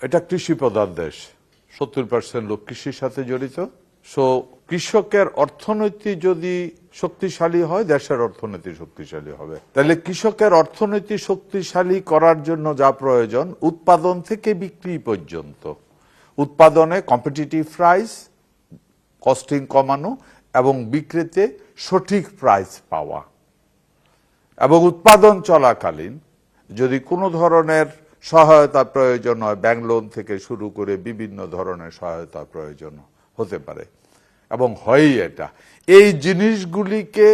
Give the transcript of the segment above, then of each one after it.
এটা কৃষি প্রধান দেশ, 70% লোক কৃষির সাথে জড়িত। সো কৃষকের অর্থনীতি যদি শক্তিশালী হয়, দেশের অর্থনীতি শক্তিশালী হবে। তাহলে কৃষকের অর্থনীতি শক্তিশালী করার জন্য যা প্রয়োজন, উৎপাদন থেকে বিক্রি পর্যন্ত, উৎপাদনে কম্পিটিটিভ প্রাইস, কস্টিং কমানো এবং বিক্রিতে সঠিক প্রাইস পাওয়া, এবং উৎপাদন চলাকালীন যদি কোনো ধরনের সহায়তা প্রয়োজন হয়, ব্যাংক লোন থেকে শুরু করে বিভিন্ন ধরনের সহায়তা প্রয়োজন হতে পারে এবং হয়ই এটা। এই জিনিসগুলিকে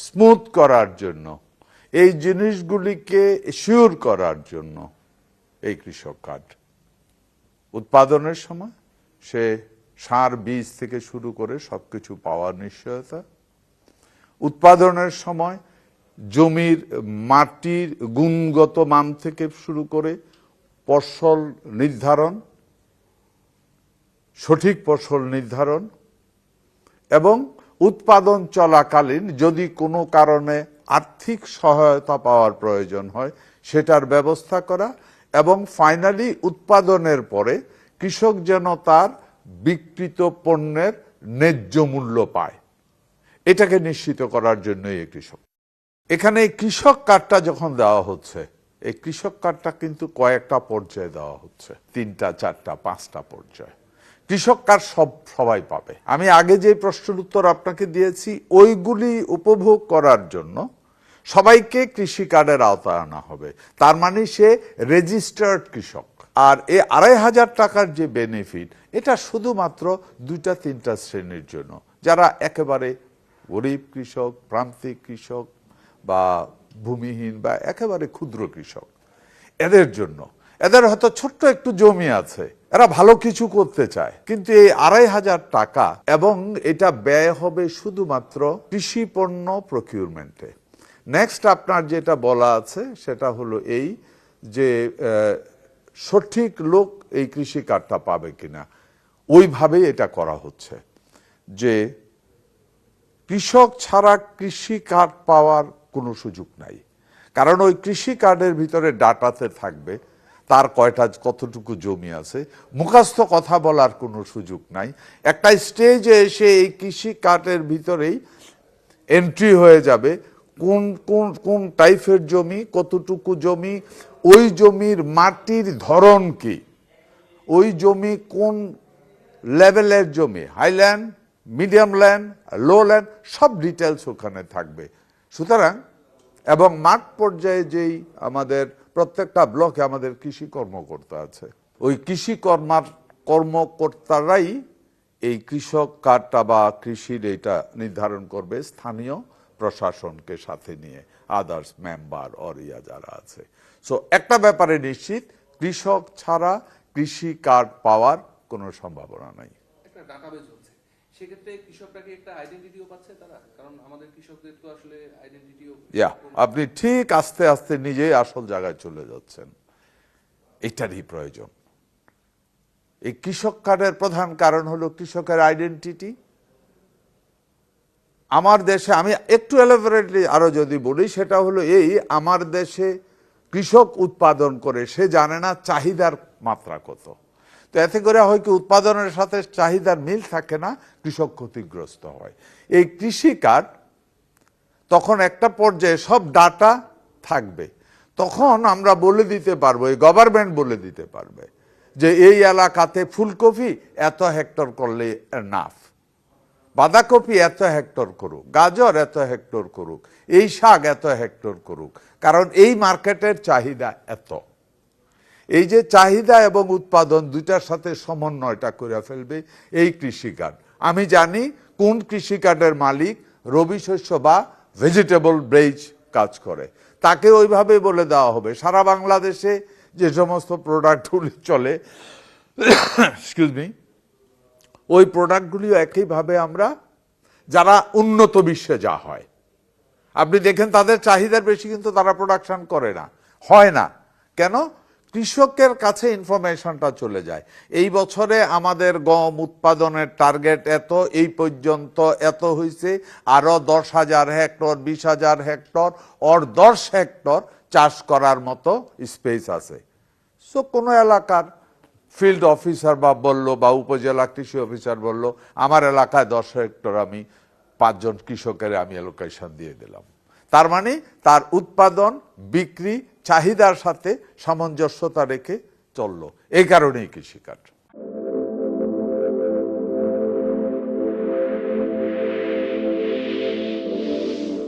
স্মুথ করার জন্য, এই জিনিসগুলিকে শিওর করার জন্য এই কৃষক কার্ড। উৎপাদনের সময় সে সার বীজ থেকে শুরু করে সবকিছু পাওয়ার নিশ্চয়তা, উৎপাদনের সময় জমির মাটির গুণগত মান থেকে শুরু করে ফসল নির্ধারণ, সঠিক ফসল নির্ধারণ, এবং উৎপাদন চলাকালীন যদি কোনো কারণে আর্থিক সহায়তা পাওয়ার প্রয়োজন হয় সেটার ব্যবস্থা করা, এবং ফাইনালি উৎপাদনের পরে কৃষক যেন তার বিক্রিত পণ্যের ন্যায্য মূল্য পায়, এটাকে নিশ্চিত করার জন্যই এই কৃষক। এখানে এই কৃষক কার্ডটা যখন দেওয়া হচ্ছে, এই কৃষক কার্ডটা কিন্তু কয়েকটা পর্যায়ে দেওয়া হচ্ছে, 3টা 4টা 5টা পর্যায়ে। কৃষক কার্ড সবাই পাবে। আমি আগে যে প্রশ্নের উত্তর আপনাকে দিয়েছি, ওইগুলি উপভোগ করার জন্য সবাইকে কৃষি কার্ডের আওতায় আনা হবে। তার মানে সে রেজিস্টার্ড কৃষক। আর এই 2,500 টাকার যে বেনিফিট, এটা শুধুমাত্র 2-3টা শ্রেণীর জন্য, যারা একেবারে গরিব কৃষক, প্রান্তিক কৃষক বা ভূমিহীন বা একেবারে ক্ষুদ্র কৃষক, এদের জন্য। এদের হয়তো ছোট্ট একটু জমি আছে, এরা ভালো কিছু করতে চায়, কিন্তু এই 2,500 টাকা, এবং এটা ব্যয় হবে শুধুমাত্র কৃষি পণ্য প্রকিউরমেন্টে। নেক্সট আপনার যেটা বলা আছে সেটা হলো এই যে সঠিক লোক এই কৃষি কার্ডটা পাবে কিনা, ওইভাবেই এটা করা হচ্ছে যে কৃষক ছাড়া কৃষি কার্ড পাওয়ার কোনো সুযোগ নাই। কারণ ওই কৃষি কার্ডের ভিতরে ডাটাতে থাকবে তার কতটুকু জমি আছে, মুখস্থ কথা বলার কোনো সুযোগ নাই। একটা স্টেজে এসে এই কৃষি কার্ডের ভিতরেই এন্ট্রি হয়ে যাবে কোন কোন কোন টাইপের জমি, কতটুকু জমি, ওই জমির মাটির ধরন কি, ওই জমি কোন লেভেলের জমি, হাইল্যান্ড, মিডিয়াম ল্যান্ড, লো ল্যান্ড, সব ডিটেলস ওখানে থাকবে। সুতরাং এবং মাঠ পর্যায়ে যেই আমাদের প্রত্যেকটা ব্লকে আমাদের কৃষি কর্মকর্তা আছে, ওই কৃষি কর্মকর্তারাই এই কৃষক কার্ডটা বা কৃষির এইটা নির্ধারণ করবে, স্থানীয় প্রশাসনকে সাথে নিয়ে, আদার্স মেম্বার অরিয়া যারা আছে। সো একটা ব্যাপারে নিশ্চিত, কৃষক ছাড়া কৃষি কার্ড পাওয়ার কোনো সম্ভাবনা নাই। একটা ডাটাবেজ হচ্ছে, সেক্ষেত্রে কৃষকরা কি একটা আইডেন্টিটিও পাচ্ছে তারা? কারণ আমাদের কৃষকদের তো আসলে আইডেন্টিটিও, আপনি ঠিক আস্তে আস্তে নিজেই আসল জায়গায় চলে যাচ্ছেন। এটারই প্রয়োজন। এই কৃষক কার্ডের প্রধান কারণ হলো কৃষকের আইডেন্টিটি। আমার দেশে, আমি একটু এলাবোরেটলি আরো যদি বলি, সেটা হলো এই, আমার দেশে কৃষক উৎপাদন করে, সে জানে না চাহিদার মাত্রা কত। তো এতে করে হয় কি, উৎপাদনের সাথে চাহিদার মিল থাকে না, কৃষক ক্ষতিগ্রস্ত হয়। এই কৃষি কার্ড তখন একটা পর্যায়ে সব ডাটা থাকবে, তখন আমরা বলে দিতে পারবো, এই গভর্নমেন্ট বলে দিতে পারবে যে এই এলাকাতে ফুলকপি এত হেক্টর করলে এনাফ, বাঁধাকপি এত হেক্টর করুক, গাজর এত হেক্টর করুক, এই শাক এত হেক্টর করুক, কারণ এই মার্কেটের চাহিদা এত। এই যে চাহিদা এবং উৎপাদন দুইটার সাথে সমন্বয়টা করে ফেলবে এই কৃষি কার্ড। আমি জানি কোন কৃষি কার্ডের মালিক রবি শস্য বা ভেজিটেবল ব্রেজ কাজ করে, তাকে ওইভাবে বলে দেওয়া হবে। সারা বাংলাদেশে যে সমস্ত প্রোডাক্টগুলি চলে, এক্সকিউজ মি, ওই প্রোডাক্টগুলিও একইভাবে আমরা, যারা উন্নত বিশ্বে যা হয়, আপনি দেখেন তাদের চাহিদার বেশি কিন্তু তারা প্রোডাকশন করে না, হয় না। কেন? কৃষকের কাছে ইনফরমেশনটা চলে যায়। এই বছরে আমাদের গম উৎপাদনের টার্গেট এত, এই পর্যন্ত এত হয়েছে, আরো 10,000 হেক্টর, 20,000 হেক্টর ওর 10 হেক্টর চাষ করার মতো স্পেস আছে। সো কোনো এলাকার ফিল্ড অফিসার বা বলল বা উপজেলা কৃষি অফিসার বলল আমার এলাকায় 10 হেক্টর আমি 5 জন কৃষকের আমি অ্যালোকেশন দিয়ে দিলাম। তার মানে তার উৎপাদন বিক্রি চাহিদার সাথে সামঞ্জস্যতা রেখে চললো, এই কারণেই কৃষিকাজ।